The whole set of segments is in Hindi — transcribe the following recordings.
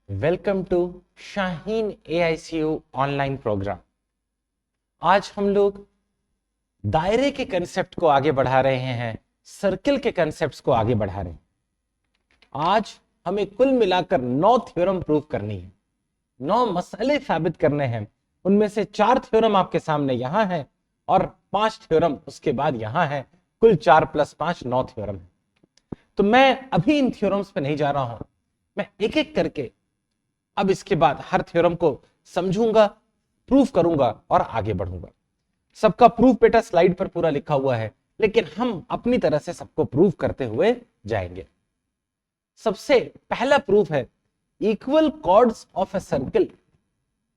Welcome to Shaheen AICU online programme. आज हम लोग दायरे के कंसेप्ट को आगे बढ़ा रहे हैं, सर्किल के कंसेप्ट्स को आगे बढ़ा रहे हैं। आज हमें कुल मिलाकर 9 थ्योरम प्रूव करनी है, 9 मसले साबित करने हैं। उनमें से 4 थ्योरम आपके सामने यहां है और 5 थ्योरम उसके बाद यहां है। कुल 4 + 5 9 थ्योरम है। तो मैं अभी इन थ्योरम्स पे नहीं जा रहा हूं, मैं एक एक करके अब इसके बाद हर थ्योरम को समझूंगा, प्रूफ करूंगा और आगे बढ़ूंगा। सबका प्रूफ बेटा स्लाइड पर पूरा लिखा हुआ है, लेकिन हम अपनी तरह से सबको प्रूफ करते हुए जाएंगे। सबसे पहला प्रूफ है equal chords of a circle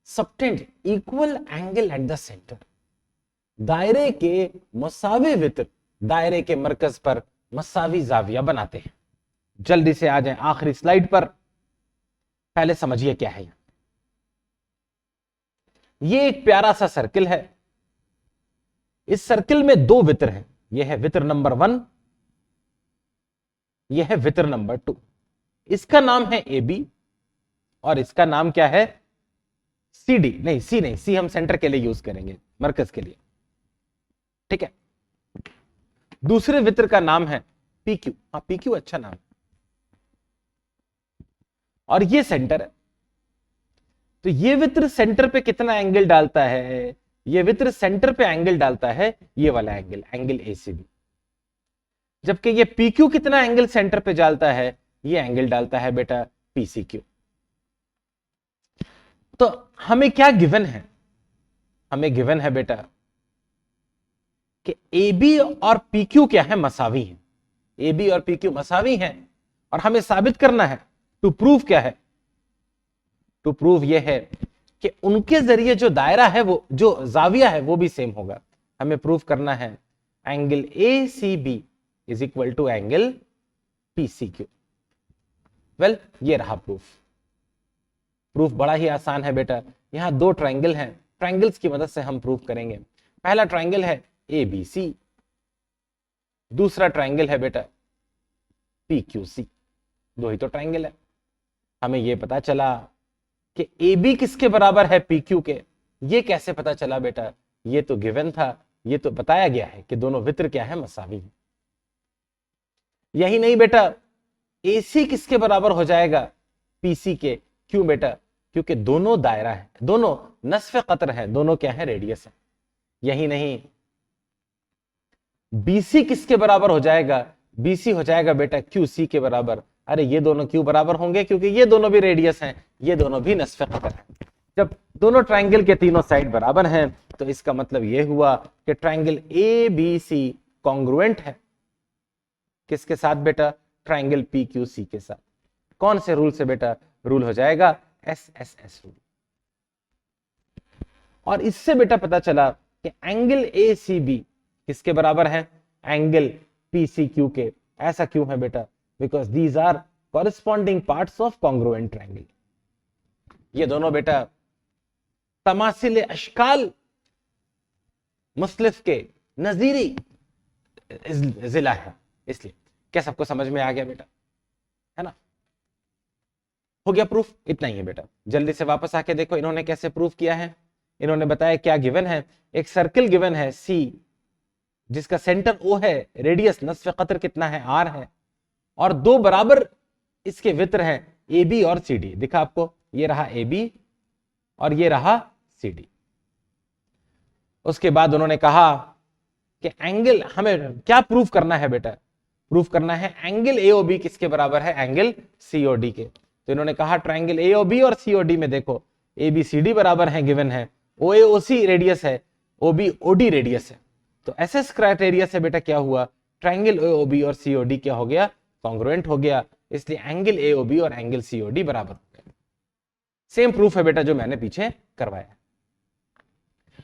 subtend equal angle at the centre. दायरे के मसावी वित्र दायरे के मरकज पर मसावी जाविया बनाते हैं। जल्दी से आ जाएं आखिरी स्लाइड पर। पहले समझिए क्या है। ये एक प्यारा सा सर्किल है। इस सर्किल में 2 वित्र हैं। यह है वित्र नंबर 1, यह है वित्र नंबर 2। इसका नाम है AB और इसका नाम क्या है CD। नहीं, C नहीं, C हम सेंटर के लिए यूज करेंगे, मरकज के लिए, ठीक है। दूसरे वित्र का नाम है PQ। हाँ, PQ अच्छा नाम, और ये सेंटर है। तो ये वित्र सेंटर पे कितना एंगल डालता है? ये वित्र सेंटर पे एंगल डालता है ये वाला एंगल, एंगल ACB। जबकि ये PQ कितना एंगल सेंटर पे डालता है? ये एंगल डालता है बेटा PCQ। तो हमें क्या गिवन है? हमें गिवन है बेटा कि AB और PQ क्या है? मसावी है। AB और PQ मसावी हैं और हमें साबित करना है। टू प्रूव क्या है? टू प्रूव यह है कि उनके जरिए जो दायरा है, वो जो जाविया है, वो भी सेम होगा। हमें प्रूव करना है angle ACB is equal to angle PCQ। Well, ये रहा प्रूफ। प्रूफ बड़ा ही आसान है बेटा। यहां 2 ट्रायंगल हैं, ट्रायंगल्स की मदद से हम प्रूफ करेंगे। पहला ट्रायंगल है ABC, दूसरा ट्रायंगल है बेटा PQC। 2 ही तो ट्रायंगल है। हमें यह पता चला कि AB किसके बराबर है PQ के। ये कैसे पता चला बेटा? ये तो गिवन था, ये तो बताया गया है कि दोनों वित्र क्या है? मसावी है। यही नहीं बेटा, AC किसके बराबर हो जाएगा? PC के। क्यों बेटा? क्योंकि दोनों दायरा है, दोनों नस्फ़े कतर है, दोनों क्या है? रेडियस है। यही नहीं, BC किसके बराबर हो जाएगा? BC हो जाएगा बेटा QC के बराबर। अरे ये दोनों क्यों बराबर होंगे? क्योंकि ये दोनों भी रेडियस हैं, ये दोनों भी नस्फ़े कतर हैं। जब दोनों ट्रायंगल के तीनों साइड बराबर हैं तो इसका मतलब यह हुआ कि ट्रायंगल ABC कॉन्ग्रुएंट है किसके साथ बेटा? ट्रायंगल PQC के साथ। कौन से रूल से बेटा? रूल हो जाएगा SSS रूल। और इससे बेटा पता चला कि एंगल ACB किसके बराबर है? एंगल PCQ के। ऐसा क्यों है बेटा? Because these are corresponding parts of congruent triangle. ये दोनों बेटा तमासिल अशकाल मुख्तलिफ के नजीरी जिला है। इसलिए क्या सबको समझ में आ गया बेटा? है ना? हो गया प्रूफ? इतना ही है बेटा। जल्दी से वापस आके देखो इन्होंने कैसे प्रूफ किया है। इन्होंने बताया क्या गिवन है। एक सर्किल गिवन है C जिसका सेंटर O है, रेडियस नस्फ़े कतर कितना है? R है, और 2 बराबर इसके वित्र हैं AB और CD। दिखा आपको? ये रहा AB और ये रहा CD। उसके बाद उन्होंने कहा कि एंगल, हमें क्या प्रूफ करना है बेटा? प्रूफ करना है एंगल AOB किसके बराबर है? एंगल COD के। तो इन्होंने कहा ट्रायंगल AOB और COD में देखो ABCD बराबर है, गिवन है। OAOC रेडियस है, OBOD रेडियस है। तो SS क्राइटेरिया से बेटा क्या हुआ? ट्रायंगल AOB और COD क्या हो गया? कॉन्ग्रुएंट हो गया। इसलिए एंगल AOB और एंगल COD बराबर हो गया। सेम प्रूफ है बेटा जो मैंने पीछे करवाया।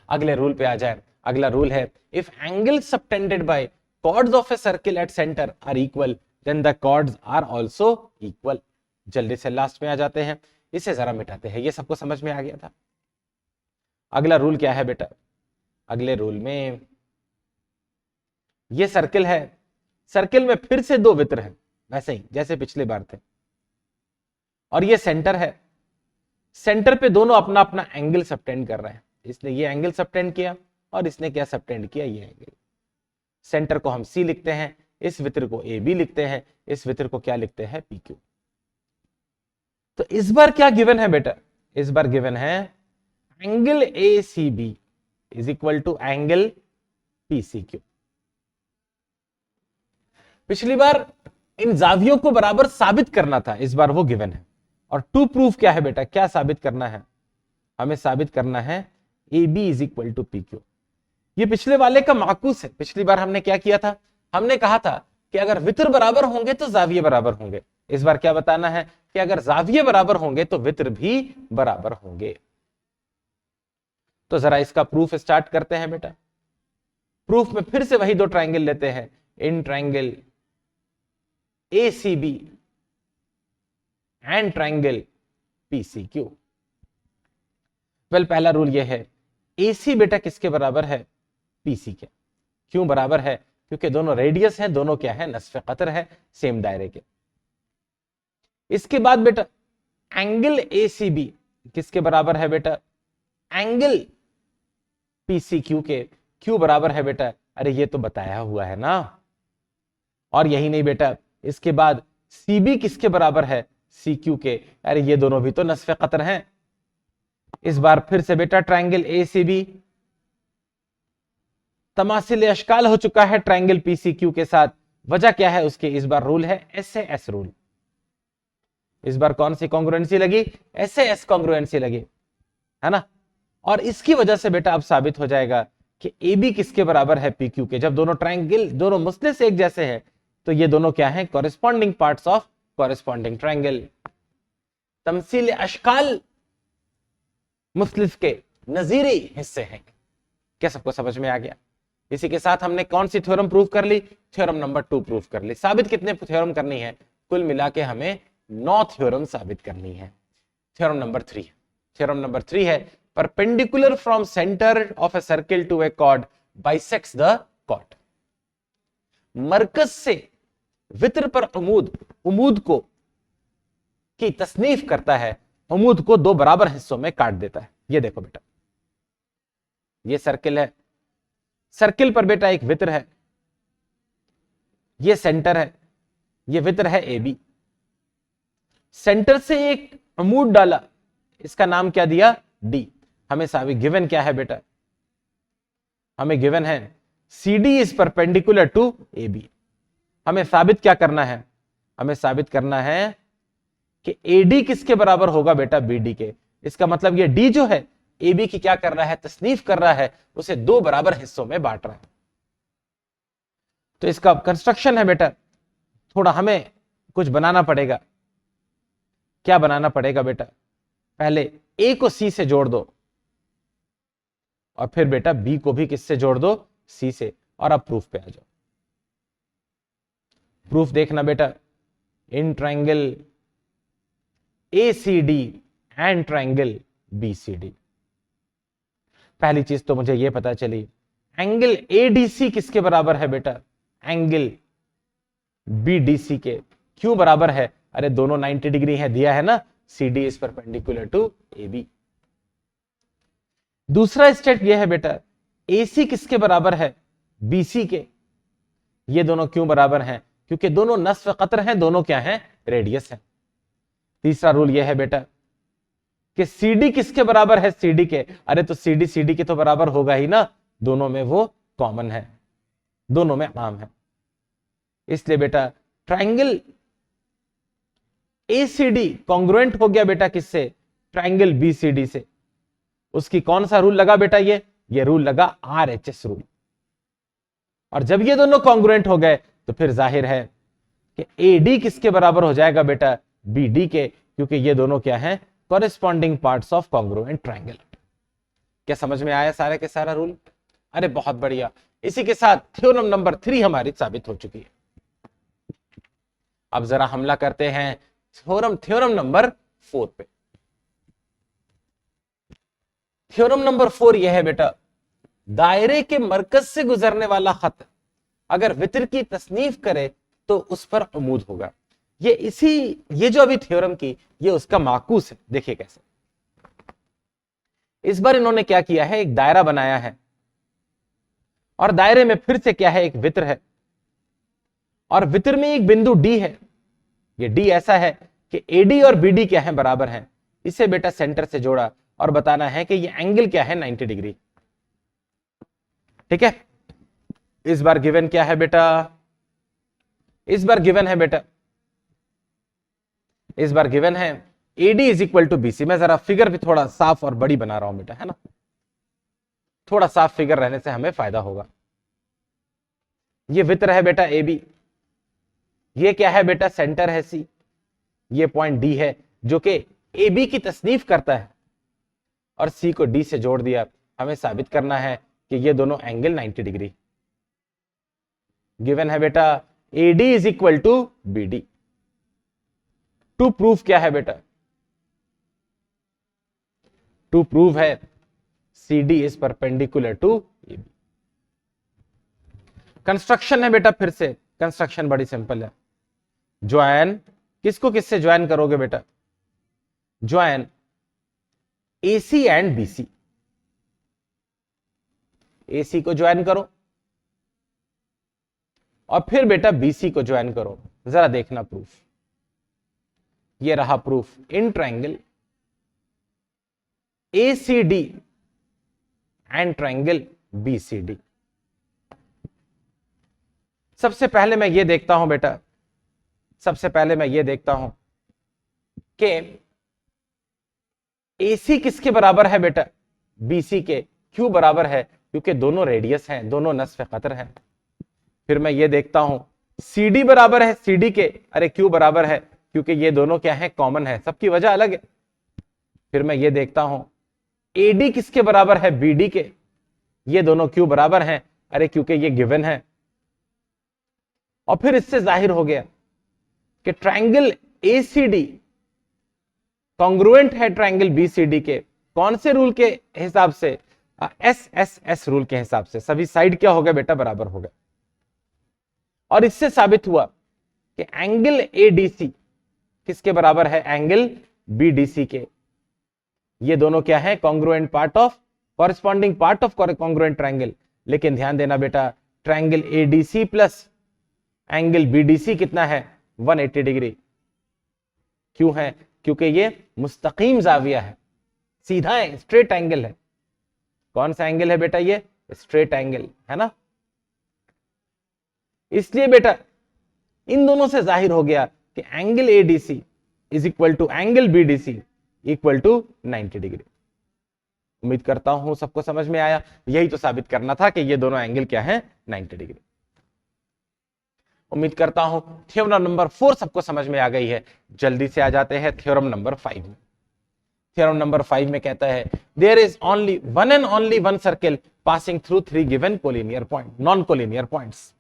अगले रूल पे आ जाए। अगला रूल है if angle subtended by chords of a circle at centre are equal then the chords are also equal. जल्दी से लास्ट में आ जाते हैं, इसे जरा मिटाते हैं। ये सबको समझ में आ गया था। अगला रूल क्या है बेटा? अगले रूल में ये सर्किल है, सर्किल में फिर से 2 वित्र हैं, वैसे ही जैसे पिछली बार थे, और ये सेंटर है। सेंटर पे दोनों अपना अपना एंगल सबटेंड कर रहे हैं। इसने ये एंगल सबटेंड किया और इसने क्या सबटेंड किया, ये एंगल। सेंटर को हम सी लिखते हैं, इस वृत्त को ए बी लिखते हैं, इस वृत्त को क्या लिखते हैं, पी क्यू। तो इस बार क्या गिवन है बेटा, इस बार गिवन है angle A C B is equal to angle P C Q. पिछली बार इन जावियों को बराबर साबित करना था, इस बार वो गिवन है। और टू प्रूफ क्या है बेटा, क्या साबित करना है, हमें साबित करना है A B is equal to P Q. ये पिछले वाले का माकूस है। पिछली बार हमने क्या किया था, हमने कहा था कि अगर वित्र बराबर होंगे तो जाविये बराबर होंगे। इस बार क्या बताना है कि अगर जाविये बराबर होंगे तो वित्र भी बराबर होंगे। तो जरा इसका प्रूफ स्टार्ट करते हैं बेटा। प्रूफ में फिर से वही दो ट्राइंगल लेते हैं, in triangle ACB and triangle PCQ। Well, पहला रूल यह है, AC बेटा किसके बराबर है, PC के। क्यों बराबर है, क्योंकि दोनों रेडियस हैं, दोनों क्या है, नस्फ़े कतर है, सेम दायरे के। इसके बाद बेटा एंगल ACB किसके बराबर है बेटा, एंगल PCQ के। क्यों बराबर है बेटा, अरे ये तो बताया हुआ है ना। और यही नहीं बेटा, इसके बाद CB किसके बराबर है, CQ के। अरे ये दोनों भी तो नस्फ़े कतर हैं। इस बार फिर से बेटा ट्राइंगल ACB तमासिल अशकाल हो चुका है ट्राइंगल PCQ के साथ। वजह क्या है उसकी, इस बार रूल है SAS रूल। इस बार कौन सी कॉन्ग्रुएंसी लगी, SAS कॉन्ग्रुएंसी लगी, है ना। और इसकी वजह से बेटा अब साबित हो जाएगा कि AB किसके बराबर है, PQ के। जब दोनों ट्राइंगल, दोनों मुसलिस एक जैसे हैं, तो ये दोनों क्या हैं, corresponding parts of corresponding triangle. तमसील अशकाल मुसलिस के नजीरी हिस्से हैं। क्या सबको समझ में आ गया। इसी के साथ हमने कौन सी थ्योरम प्रूव कर ली, थ्योरम नंबर 2 प्रूव कर ली। साबित कितने थ्योरम करनी है, कुल मिला के हमें 9 थ्योरम साबित करनी है। थ्योरम नंबर 3, थ्योरम नंबर 3 है perpendicular from centre of a circle to a chord bisects the chord. मरकज से वित्र पर उमूद को की तसनीफ करता है, उमूद को दो बराबर हिस्सों में काट देता है। ये देखो बेटा, ये सर्किल है, सर्किल पर बेटा एक वित्र है, ये सेंटर है, ये वित्र है AB। सेंटर से एक अमूद डाला, इसका नाम क्या दिया, D। हमें साबित गिवन क्या है बेटा, हमें गिवन है CD is perpendicular to AB। हमें साबित क्या करना है, हमें साबित करना है कि AD किसके बराबर होगा बेटा, BD के। इसका मतलब ये D जो है AB की क्या कर रहा है, तसनीफ कर रहा है, उसे दो बराबर हिस्सों में बांट रहा है। तो इसका कंस्ट्रक्शन है बेटा, थोड़ा हमें कुछ बनाना पड़ेगा। क्या बनाना पड़ेगा बेटा, पहले A को C से जोड़ दो और फिर बेटा B को भी किससे जोड़ दो, C से। और अब प्रूफ पे आ जाओ। प्रूफ देखना बेटा, in triangle ACD and triangle BCD। पहली चीज तो मुझे यह पता चली, एंगल ADC किसके बराबर है बेटा, एंगल BDC के। क्यों बराबर है, अरे दोनों 90 डिग्री है, दिया है ना, CD is perpendicular to AB। दूसरा स्टेप यह है बेटा, AC किसके बराबर है, BC के। ये दोनों क्यों बराबर हैं, क्योंकि दोनों नस्फ़ कतर हैं, दोनों क्या हैं, रेडियस है। तीसरा रूल यह है बेटा कि CD किसके बराबर है, CD के। अरे तो CD के तो बराबर होगा ही ना, दोनों में वो कॉमन है, दोनों में आम है। इसलिए बेटा ट्राइंगल ACD कॉन्ग्रुएंट हो गया बेटा किससे, ट्राइंगल BCD से। उसकी कौन सा रूल लगा बेटा, ये रूल लगा RHS रूल। और जब ये दोनों कॉन्ग्रुएंट हो गए तो फिर जाहिर है कि AD किसके बराबर हो जाएगा बेटा, BD के, क्योंकि ये दोनों क्या हैं, corresponding parts of congruent triangle. क्या समझ में आया सारा के सारा रूल, अरे बहुत बढ़िया। इसी के साथ थ्योरम नंबर 3 हमारी साबित हो चुकी है। अब जरा हमला करते हैं थ्योरम नंबर 4 पे। थ्योरम नंबर 4 यह है बेटा, दायरे के मरकज से गुजरने वाला खत अगर वित्र की तसनीफ करे तो उस पर उमूद होगा। ये जो अभी थ्योरम की, ये उसका माकूस है। देखिए कैसे, इस बार इन्होंने क्या किया है, एक दायरा बनाया है और दायरे में फिर से क्या है, एक वृत्त है और वृत्त में एक बिंदु डी है। ये डी ऐसा है कि एडी और बीडी क्या है, बराबर हैं। इसे बेटा सेंटर से जोड़ा और बताना है कि ये एंगल क्या है, 90 डिग्री। ठीक है, इस बार गिवन क्या है बेटा, इस बार गिवन है बेटा, इस बार गिवन है AD is equal to BC। मैं जरा फिगर भी थोड़ा साफ और बड़ी बना रहा हूं बेटा, है ना, थोड़ा साफ फिगर रहने से हमें फायदा होगा। ये वृत्त है बेटा AB, ये क्या है बेटा, सेंटर है C, ये पॉइंट D है जो कि AB की तसनीफ करता है और C को D से जोड़ दिया। हमें साबित करना है कि ये दोनों एंगल 90 डिग्री। गिवन है बेटा AD is equal to BD। टू प्रूफ क्या है बेटा, टू प्रूव है CD is perpendicular to AB। Construction है बेटा, फिर से कंस्ट्रक्शन बड़ी सिंपल है। ज्वाइन, किसको किससे ज्वाइन करोगे बेटा, join AC and BC। AC को ज्वाइन करो और फिर बेटा BC को ज्वाइन करो। जरा देखना प्रूफ, ये रहा proof. In triangle ACD and triangle BCD। सबसे पहले मैं ये देखता हूं बेटा, सबसे पहले मैं ये देखता हूं कि AC किसके बराबर है बेटा, BC के। क्यों बराबर है, क्योंकि दोनों रेडियस हैं, दोनों नस्फ कतर हैं। फिर मैं ये देखता हूं CD बराबर है CD के। अरे क्यों बराबर है, क्योंकि ये दोनों क्या है, कॉमन है, सबकी वजह अलग है। फिर मैं ये देखता हूं AD किसके बराबर है, BD के। ये दोनों क्यों बराबर हैं, अरे क्योंकि ये गिवन है। और फिर इससे जाहिर हो गया कि ट्रायंगल ACD कॉन्ग्रुएंट है ट्रायंगल BCD के। कौन से रूल के हिसाब से, SSS रूल के हिसाब से। सभी साइड क्या हो गया बेटा, बराबर हो गया। और इससे साबित हुआ कि एंगल ADC किसके बराबर है, एंगल BDC के। ये दोनों क्या है, congruent part of, corresponding part of congruent triangle. लेकिन ध्यान देना बेटा, triangle ADC plus angle BDC कितना है, 180 डिग्री। क्यों है, क्योंकि ये मुस्तकीम जाविया है, सीधा है, स्ट्रेट एंगल है। कौन सा एंगल है बेटा, ये स्ट्रेट एंगल है ना। इसलिए बेटा इन दोनों से जाहिर हो गया कि angle ADC is equal to angle BDC equal to 90 degree. उम्मीद करता हूं सबको समझ में आया। यही तो साबित करना था कि ये दोनों एंगल क्या है, 90 डिग्री। उम्मीद करता हूं थ्योरम नंबर 4 सबको समझ में आ गई है। जल्दी से आ जाते हैं थ्योरम नंबर 5 में। थ्योरम नंबर 5 में कहता है there is only one and only one circle passing through 3 given collinear point, non collinear points.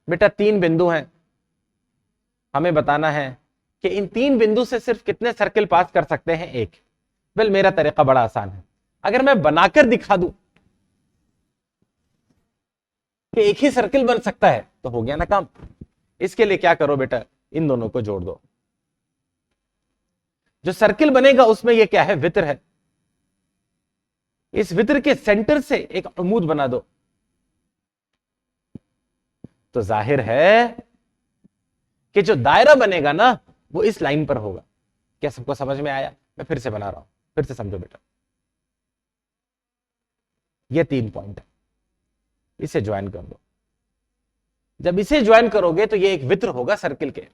बेटा 3 बिंदु हैं, हमें बताना है कि इन 3 बिंदु से सिर्फ कितने सर्किल पास कर सकते हैं, एक। वेल मेरा तरीका बड़ा आसान है, अगर मैं बनाकर दिखा दूं कि एक ही सर्किल बन सकता है तो हो गया ना काम। इसके लिए क्या करो बेटा, इन दोनों को जोड़ दो। जो सर्किल बनेगा उसमें ये क्या है, वृत्त है। इस वृत्त के सेंटर से एक अमूद बना दो, तो जाहिर है कि जो दायरा बनेगा ना वो इस लाइन पर होगा। क्या सबको समझ में आया? मैं फिर से बना रहा हूं, फिर से समझो बेटा। ये 3 पॉइंट है, इसे ज्वाइन कर दो। जब इसे ज्वाइन करोगे तो ये एक वृत्त होगा सर्किल के,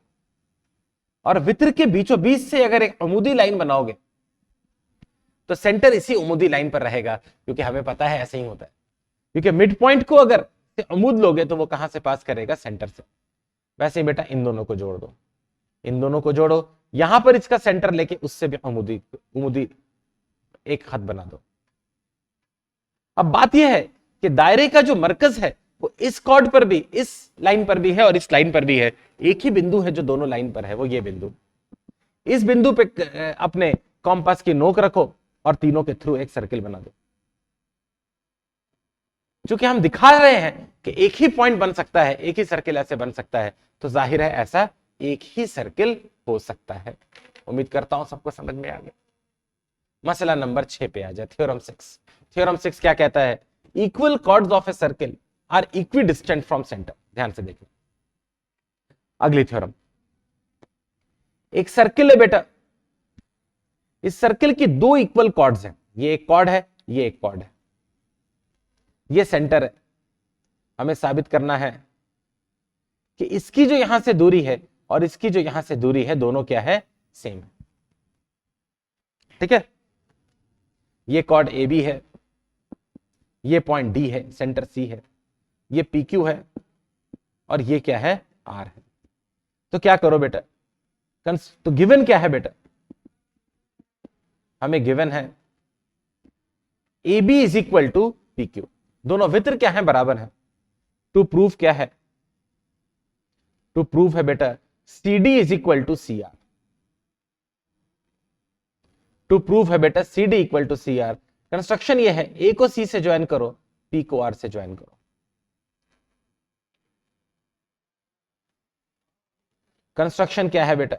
और वृत्त के बीचों बीच से अगर एक अमूदी लाइन बनाओगे तो सेंटर इसी अमूदी लाइन पर रहेगा, क्योंकि हमें पता है ऐसे ही होता है। क्योंकि मिड पॉइंट को अगर अमूद लोगे तो वो कहां से पास करेगा, सेंटर से। वैसे ही बेटा इन दोनों को जोड़ दो, इन दोनों को जोड़ो, यहां पर इसका सेंटर लेके उससे भी अमूदी एक खत बना दो। अब बात यह है कि दायरे का जो मरकज है वो इस कॉर्ड पर भी, इस लाइन पर भी है और इस लाइन पर भी है। एक ही बिंदु है जो दोनों लाइन पर है, वो ये बिंदु। इस बिंदु पे अपने कॉम्पास की नोक रखो और तीनों के थ्रू एक सर्किल बना दो। चूंकि हम दिखा रहे हैं कि एक ही पॉइंट बन सकता है, एक ही सर्किल ऐसे बन सकता है, तो जाहिर है ऐसा एक ही सर्किल हो सकता है। उम्मीद करता हूं सबको समझ में आ गया। मसला नंबर 6 पे आ जाए, थ्योरम 6। थ्योरम 6 क्या कहता है? Equal chords of a circle are equidistant from centre. ध्यान से देखिए अगली थ्योरम। एक सर्किल है बेटा, इस सर्किल की दो इक्वल कॉर्ड्स हैं, ये एक कॉर्ड है, ये एक कॉर्ड है, ये सेंटर है। हमें साबित करना है कि इसकी जो यहां से दूरी है और इसकी जो यहां से दूरी है, दोनों क्या है? सेम है। ठीक है, ये कॉर्ड ए बी है, ये पॉइंट डी है, सेंटर सी है, ये पी क्यू है और ये क्या है? आर है। तो क्या करो बेटा? तो गिवन क्या है बेटा? हमें गिवन है A B is equal to P Q, दोनों वित्र क्या है? बराबर है। टू प्रूव क्या है? टू प्रूव है बेटा C D is equal to C R. To prove है बेटा C D equal to C R. Construction ये है, ए को सी से ज्वाइन करो, पी को आर से ज्वाइन करो। कंस्ट्रक्शन क्या है बेटा?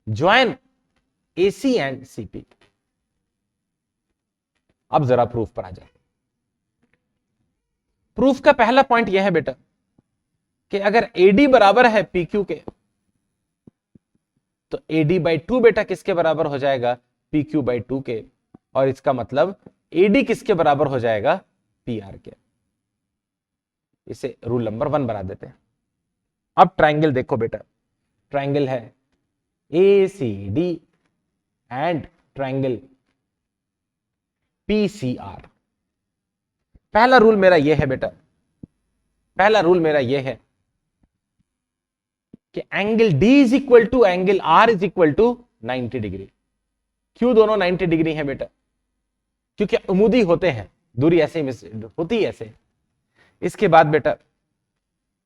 Join AC and CP. अब जरा प्रूफ पर आ जाए। प्रूफ का पहला पॉइंट यह है बेटा कि अगर एडी बराबर है पीक्यू के, तो एडी बाई 2 बेटा किसके बराबर हो जाएगा? पीक्यू बाई 2 के। और इसका मतलब एडी किसके बराबर हो जाएगा? पी आर के। इसे रूल नंबर 1 बना देते हैं। अब ट्रायंगल देखो बेटा, ट्रायंगल है A C D and triangle P C R. पहला रूल मेरा यह है बेटा, पहला रूल मेरा यह है कि angle D is equal to angle R is equal to 90 degree. क्यों दोनों 90 डिग्री हैं बेटा? क्योंकि उमूदी होते हैं, दूरी ऐसे ही होती है ऐसे। इसके बाद बेटा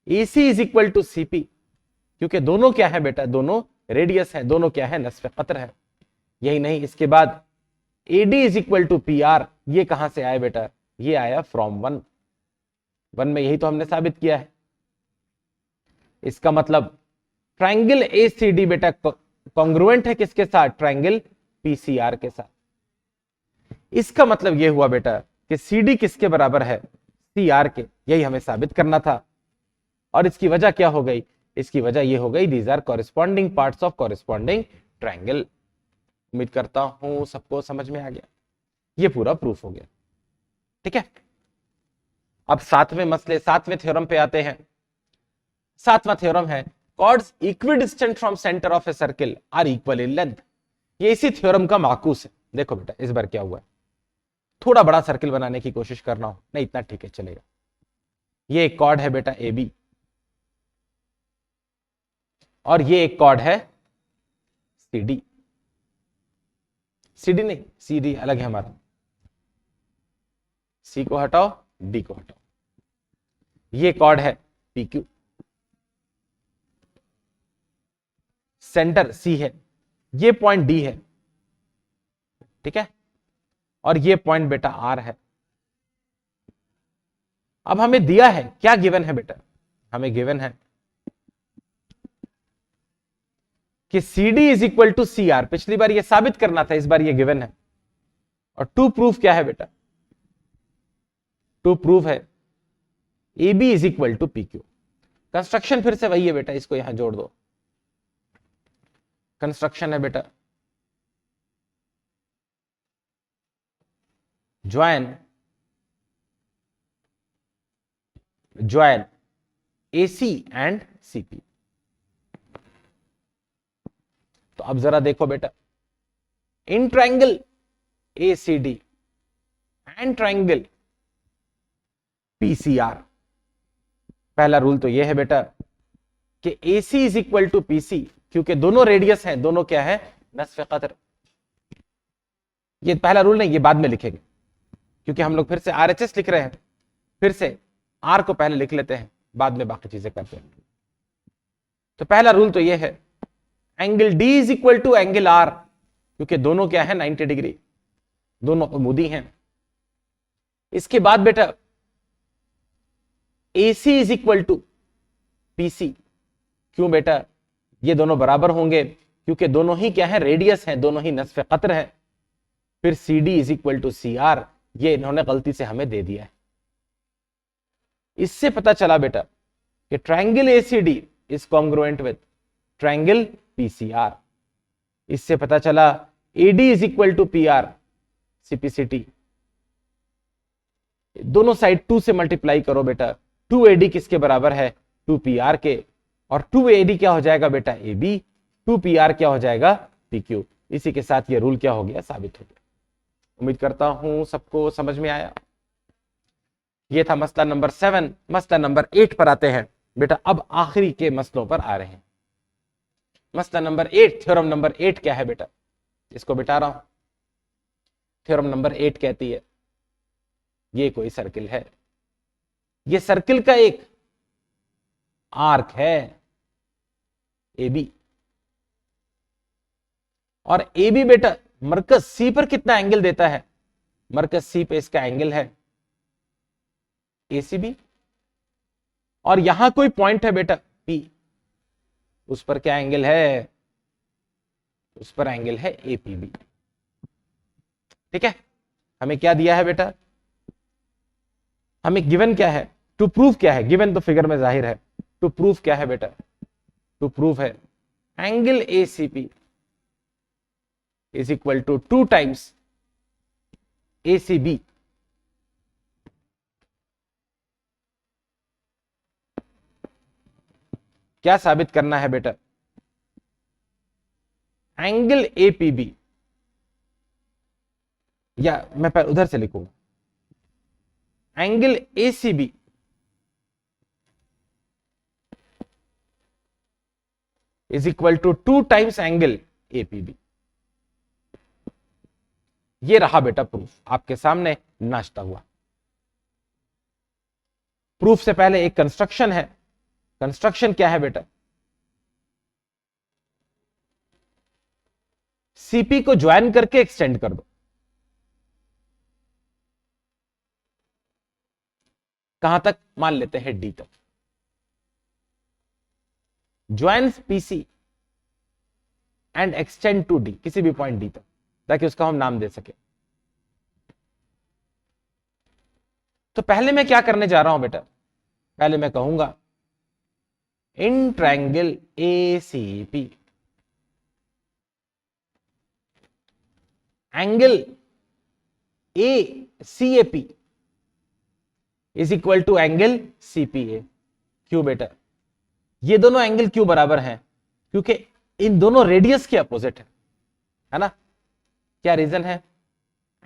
AC is equal to CP, क्योंकि दोनों क्या है बेटा? दोनों रेडियस है, दोनों क्या है? नस्फ़े कतर है। यही नहीं, इसके बाद AD is equal to P R. ये कहां से आया बेटा? ये आया फ्रॉम 1 में, यही तो हमने साबित किया है। इसका मतलब ट्रायंगल ACD बेटा कॉन्ग्रुएंट है किसके साथ? ट्रायंगल PCR के साथ। इसका मतलब यह हुआ बेटा कि CD किसके बराबर है? CR के। यही हमें साबित करना था। और इसकी वजह क्या हो गई? इसकी वजह यह हो गई these are corresponding parts of corresponding triangle. उम्मीद करता हूं सबको समझ में आ गया। यह पूरा प्रूफ हो गया। ठीक है, अब 7वें मसले, 7वें थ्योरम पे आते हैं। 7वां थ्योरम है chords equidistant from centre of a circle are equal in length. ये इसी थ्योरम का माकूस है। देखो बेटा इस बार क्या हुआ है, थोड़ा बड़ा सर्किल बनाने की कोशिश कर रहा हूं, नहीं इतना ठीक है चलेगा। ये एक कॉर्ड है बेटा ए बी, और ये एक कॉर्ड है सी डी। सी डी नहीं, सी डी अलग है हमारा। सी को हटाओ, डी को हटाओ। ये कॉर्ड है पी क्यू, सेंटर सी है, ये पॉइंट डी है। ठीक है, और ये पॉइंट बेटा आर है। अब हमें दिया है, क्या गिवन है बेटा? हमें गिवन है कि C D is equal to C R. पिछली बार ये साबित करना था, इस बार ये गिवन है। और टू प्रूफ क्या है बेटा? टू प्रूफ है A B is equal to P Q. Construction फिर से वही है बेटा, इसको यहां जोड़ दो। कंस्ट्रक्शन है बेटा ज्वाइन AC एंड CP। तो अब जरा देखो बेटा, in triangle ACD and triangle PCR, पहला रूल तो यह है बेटा कि AC is equal to PC, क्योंकि दोनों रेडियस हैं, दोनों क्या है? नस्फ़े कतर। ये पहला रूल नहीं, ये बाद में लिखेंगे, क्योंकि हम लोग फिर से RHS लिख रहे हैं। फिर से R को पहले लिख लेते हैं, बाद में बाकी चीजें करते हैं। तो पहला रूल तो यह है angle D is equal to angle R, क्योंकि दोनों क्या है? 90 डिग्री, दोनों उमूदी हैं। इसके बाद बेटा AC is equal to PC। क्यों बेटा? ये दोनों बराबर होंगे, क्योंकि दोनों ही क्या है, रेडियस है, दोनों ही नस्फ कतर है। फिर C D is equal to C R, ये इन्होंने गलती से हमें दे दिया है। इससे पता चला बेटा कि triangle ACD is congruent with triangle PCR. इससे पता चला AD is equal to P R CPCT. दोनों साइड 2 से मल्टीप्लाई करो बेटा, 2AD किसके बराबर है, 2PR के, और 2AD क्या हो जाएगा बेटा, AB, 2PR क्या हो जाएगा, PQ। इसी के साथ ये रूल क्या हो गया, साबित हो गया। उम्मीद करता हूं सबको समझ में आया। ये था मसला नंबर 7। मसला नंबर 8 पर आते हैं बेटा। अब आखिरी के मसलों पर आ रहे हैं। मसला नंबर 8, थ्योरम नंबर 8 क्या है बेटा, इसको बिठा रहा हूं। थ्योरम नंबर 8 कहती है, ये कोई सर्किल है, ये सर्किल का एक आर्क है AB, और AB बेटा मरकज C पर कितना एंगल देता है, मरकज C पे इसका एंगल है ACB, और यहां कोई पॉइंट है बेटा P, उस पर क्या एंगल है, उस पर एंगल है APB। ठीक है, हमें क्या दिया है बेटा, हमें गिवन क्या है, टू प्रूफ क्या है, गिवन तो फिगर में जाहिर है, टू प्रूफ क्या है बेटा, टू प्रूफ है angle ACP is equal to 2 times ACB। क्या साबित करना है बेटा, एंगल APB, या मैं उधर से लिखूंगा, angle ACB is equal to 2 times angle APB। ये रहा बेटा प्रूफ, आपके सामने नाश्ता हुआ। प्रूफ से पहले एक कंस्ट्रक्शन है। कंस्ट्रक्शन क्या है बेटा, CP को ज्वाइन करके एक्सटेंड कर दो। कहां तक, मान लेते हैं D तक। Join PC and extend to D, किसी भी पॉइंट D तक, ताकि उसका हम नाम दे सके। तो पहले मैं क्या करने जा रहा हूं बेटा, पहले मैं कहूंगा in triangle ACP angle ACAP is equal to angle CPA। क्यों बेटा, ये दोनों एंगल क्यों बराबर हैं, क्योंकि इन दोनों रेडियस के अपोजिट है ना। क्या रीजन है,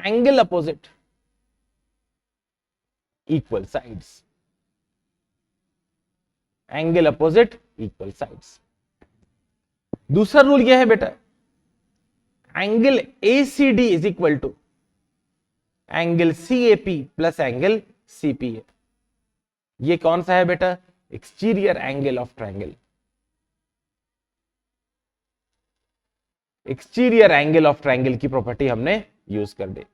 angle opposite equal sides, angle opposite equal sides. दूसरा रूल यह है बेटा, angle ACD is equal to angle CAP plus angle CPA। ये कौन सा है बेटा, exterior angle of triangle. Exterior angle of triangle की प्रॉपर्टी हमने यूज कर दी।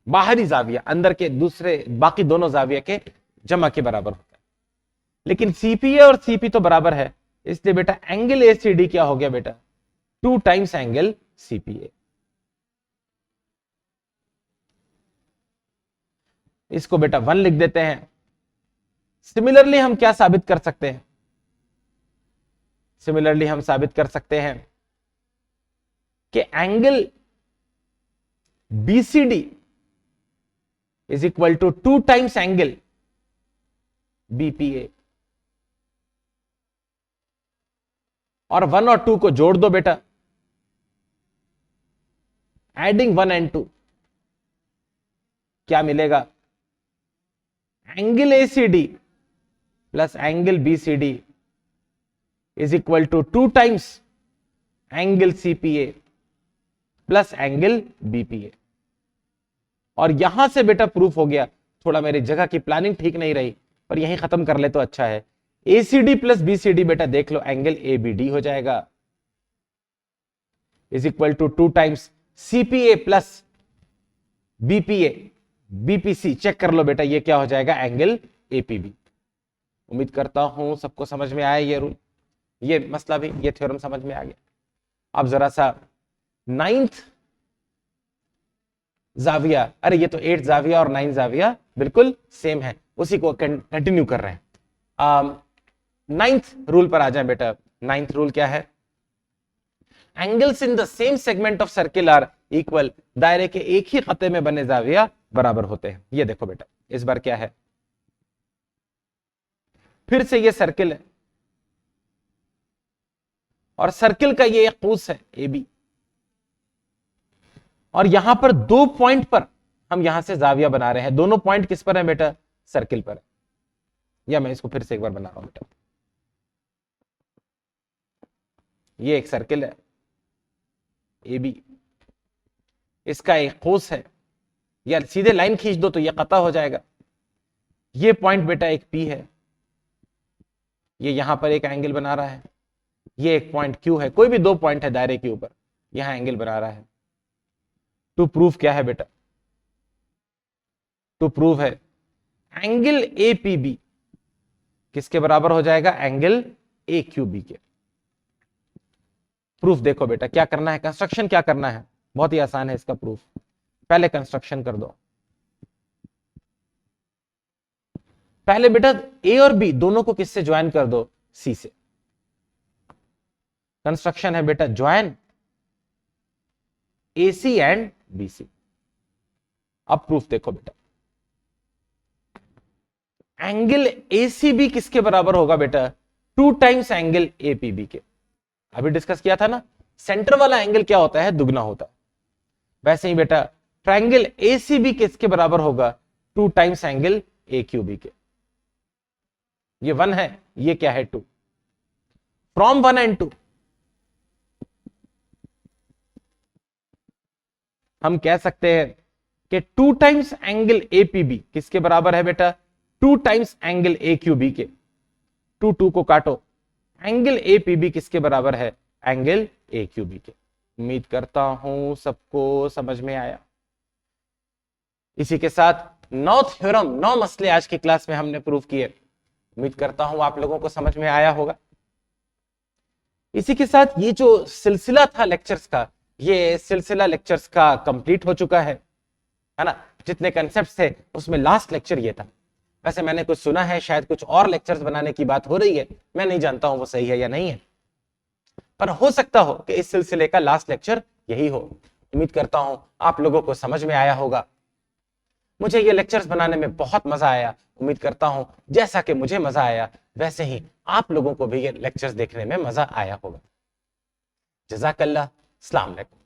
बाहरी जाविया अंदर के दूसरे बाकी दोनों जाविया के जमा के बराबर होता है, लेकिन CPA और CP तो बराबर है, इसलिए बेटा एंगल ACD क्या हो गया बेटा, 2 टाइम्स एंगल CPA। इसको बेटा 1 लिख देते हैं। सिमिलरली हम क्या साबित कर सकते हैं, सिमिलरली हम साबित कर सकते हैं कि angle BCD is equal to 2 times angle BPA, और 1 और 2 को जोड़ दो बेटा, एडिंग 1 and 2 क्या मिलेगा, angle ACD plus angle BCD is equal to 2 times angle CPA plus angle BPA। और यहां से बेटा प्रूफ हो गया। थोड़ा मेरी जगह की प्लानिंग ठीक नहीं रही, पर यहीं खत्म कर ले तो अच्छा है। ACD प्लस BCD बेटा देख लो, एंगल ABD हो जाएगा, is equal to 2 times CPA plus BPA BPC। Check कर लो बेटा, ये क्या हो जाएगा, एंगल APB। उम्मीद करता हूं सबको समझ में आया ये रूल, ये मसला भी, ये थ्योरम समझ में आ गया। आप जरा सा 9th जाविया, अरे ये तो 8th जाविया और 9th जाविया बिल्कुल सेम है, उसी को कंटिन्यू कर रहे हैं। 9th रूल पर आ जाए बेटा। 9th रूल क्या है? Angles in the same segment of circle are equal. दायरे के एक ही खत्ते में बने जाविया बराबर होते हैं। ये देखो बेटा, इस बार क्या है, फिर से ये सर्किल है और सर्किल का ये एक कूस है ए बी, और यहां पर 2 पॉइंट पर हम यहां से जाविया बना रहे हैं। दोनों पॉइंट किस पर है बेटा? सर्किल पर है। या मैं इसको फिर से एक बार बना रहा हूं बेटा। ये एक सर्किल है ए बी, इसका एक कौस है, या सीधे लाइन खींच दो तो ये कता हो जाएगा। ये पॉइंट बेटा एक पी है, ये यहां पर एक एंगल बना रहा है। ये एक पॉइंट क्यू है, कोई भी 2 पॉइंट है दायरे के ऊपर, यहां एंगल बना रहा है। टू प्रूफ क्या है बेटा? टू प्रूव है एंगल ए पी बी किसके बराबर हो जाएगा? एंगल ए क्यू बी के। प्रूफ देखो बेटा, क्या करना है, कंस्ट्रक्शन क्या करना है, बहुत ही आसान है इसका प्रूफ। पहले कंस्ट्रक्शन कर दो। पहले बेटा ए और बी दोनों को किससे ज्वाइन कर दो? सी से। कंस्ट्रक्शन है बेटा join A C and B C. अब प्रूफ देखो बेटा, एंगल ए सी बी किसके बराबर होगा बेटा? 2 times angle A P B के। अभी डिस्कस किया था ना, सेंटर वाला एंगल क्या होता है? दुगना होता है। वैसे ही बेटा ट्रायंगल ए सी बी किसके बराबर होगा? 2 times angle A Q B के। ये 1 है, ये क्या है? 2। फ्रॉम 1 एंड 2 हम कह सकते हैं कि 2 times angle A P B किसके बराबर है बेटा? 2 times angle A Q B के। 2 को काटो, एंगल ए पी बी किसके बराबर है? एंगल ए क्यू बी के। उम्मीद करता हूं सबको समझ में आया। इसी के साथ 9 थ्योरम, 9 मसले आज की क्लास में हमने प्रूव किए। उम्मीद करता हूं आप लोगों को समझ में आया होगा। इसी के साथ ये जो सिलसिला था लेक्चर्स का, ये सिलसिला लेक्चर्स का कंप्लीट हो चुका है ना। जितने कंसेप्ट थे उसमें लास्ट लेक्चर ये था। वैसे मैंने कुछ सुना है, शायद कुछ और लेक्चर्स बनाने की बात हो रही है, मैं नहीं जानता हूं वो सही है या नहीं है, पर हो सकता हो कि इस सिलसिले का लास्ट लेक्चर यही हो। उम्मीद करता हूं आप लोगों को समझ में आया होगा। मुझे ये लेक्चर्स बनाने में बहुत मजा आया। उम्मीद करता हूं जैसा कि मुझे मजा आया वैसे ही आप लोगों को भी ये लेक्चर्स देखने में मजा आया होगा। जज़ाकल्लाह, अस्सलाम वालेकुम।